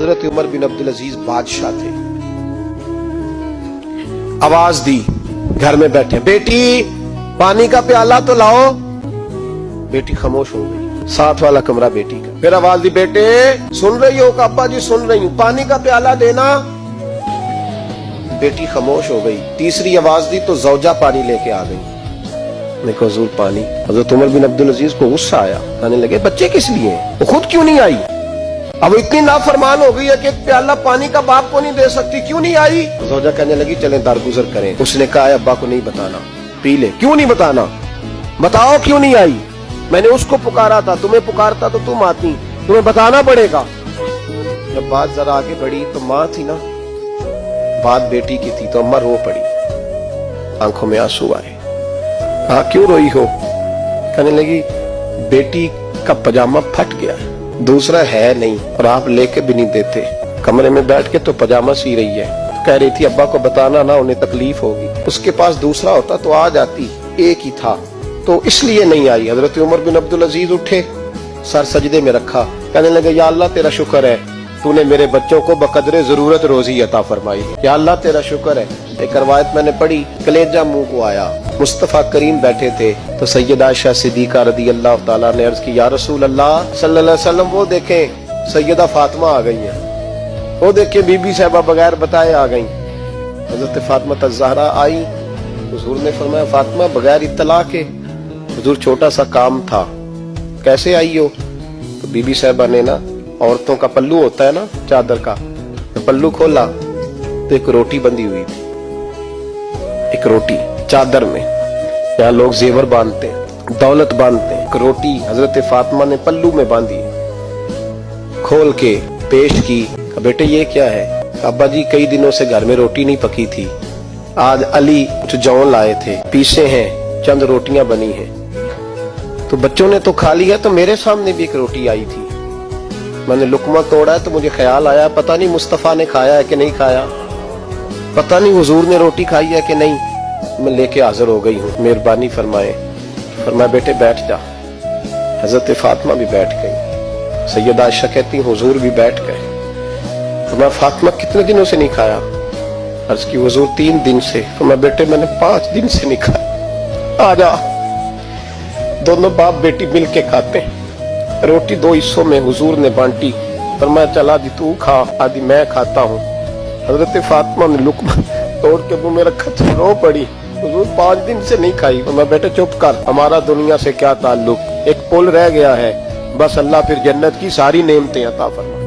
حضرت عمر بن عبد العزیز بادشاہ تھے. آواز دی گھر میں بیٹھے, بیٹی پانی کا پیالہ تو لاؤ. بیٹی خاموش ہو گئی, ساتھ والا کمرہ بیٹی کا. پھر آواز دی, بیٹے سن رہی ہو؟ ابا جی سن رہی ہوں, پانی کا پیالہ دینا. بیٹی خاموش ہو گئی. تیسری آواز دی تو زوجہ پانی لے کے آ گئی. میں کہا حضور پانی. حضرت عمر بن عبد العزیز کو غصہ آیا, کہنے لگے بچے کس لیے ہیں, وہ خود کیوں نہیں آئی؟ اب اتنی نافرمان ہو گئی ہے کہ ایک پیالہ پانی کا باپ کو نہیں دے سکتی, کیوں نہیں آئی؟ زوجہ کہنے لگی چلیں درگزر کریں. اس نے کہا ابا کو نہیں بتانا, پی لے. کیوں نہیں بتانا؟ بتاؤ کیوں نہیں آئی؟ میں نے اس کو پکارا تھا, تمہیں پکارتا تو تم آتی, تمہیں بتانا پڑے گا. جب بات ذرا آگے بڑھی تو ماں تھی نا, بات بیٹی کی تھی, تو اماں رو پڑی, آنکھوں میں آنسو آئے. ہاں کیوں روئی ہو؟ کہنے لگی بیٹی کا پاجامہ پھٹ گیا, دوسرا ہے نہیں, اور آپ لے کے بھی نہیں دیتے. کمرے میں بیٹھ کے تو پاجامہ سی رہی ہے. کہہ رہی تھی ابا کو بتانا نا, انہیں تکلیف ہوگی. اس کے پاس دوسرا ہوتا تو آ جاتی, ایک ہی تھا تو اس لیے نہیں آئی. حضرت عمر بن عبد العزیز اٹھے, سر سجدے میں رکھا, کہنے لگے یا اللہ تیرا شکر ہے, تو نے میرے بچوں کو بقدر ضرورت روزی عطا فرمائی. یا اللہ تیرا شکر ہے. ایک روایت میں نے پڑھی, کلیجہ منہ کو آیا. مصطفیٰ کریم بیٹھے تھے تو سیدہ عائشہ صدیقہ رضی اللہ تعالیٰ نے عرض کی یا رسول اللہ صلی اللہ علیہ وسلم, وہ دیکھیں سیدہ فاطمہ آ گئی ہیں, وہ دیکھیں بی بی صاحبہ بغیر بتائے آ گئیں. حضرت فاطمہ الزہرا آئی, حضور نے فرمایا فاطمہ بغیر اطلاع کے. حضور چھوٹا سا کام تھا. کیسے آئی ہو؟ تو بی بی صاحبہ نے نا, عورتوں کا پلو ہوتا ہے نا چادر کا, پلو کھولا تو ایک روٹی بندھی ہوئی تھی, ایک روٹی چادر میں. یہاں لوگ زیور باندھتے ہیں, دولت باندھتے ہیں, ایک روٹی حضرت فاطمہ نے پلو میں باندھی, کھول کے پیش کی. بیٹے یہ کیا ہے؟ ابا جی کئی دنوں سے گھر میں روٹی نہیں پکی تھی, آج علی کچھ جو لائے تھے, پیسے ہیں, چند روٹیاں بنی ہیں, تو بچوں نے تو کھا لی ہے, تو میرے سامنے بھی ایک روٹی آئی تھی, میں نے لقمہ توڑا ہے تو مجھے خیال آیا پتہ نہیں مصطفیٰ نے کھایا ہے کہ نہیں کھایا, پتہ نہیں حضور نے روٹی کھائی ہے کہ نہیں, میں لے کے حاضر ہو گئی ہوں, مہربانی فرمائے. فرمایا بیٹے بیٹھ جا. حضرت فاطمہ بھی بیٹھ گئی. سیدہ عائشہ کہتی حضور بھی بیٹھ گئے. فرمایا فاطمہ کتنے دنوں سے نہیں کھایا؟ عرض کی حضور 3 دن سے. فرمایا بیٹے میں نے 5 دن سے نہیں کھایا, آ جا. دونوں باپ بیٹی مل کے کھاتے ہیں. روٹی 2 حصوں میں حضور نے بانٹی. فرمایا چلا جی تو کھا, آدھی میں کھاتا ہوں. حضرت فاطمہ نے لقمہ توڑ کے منہ میں رکھا تو رو پڑی. حضور 5 دن سے نہیں کھائی. میں بیٹے چپ کر, ہمارا دنیا سے کیا تعلق, ایک پل رہ گیا ہے, بس اللہ پھر جنت کی ساری نعمتیں عطا فرمائے.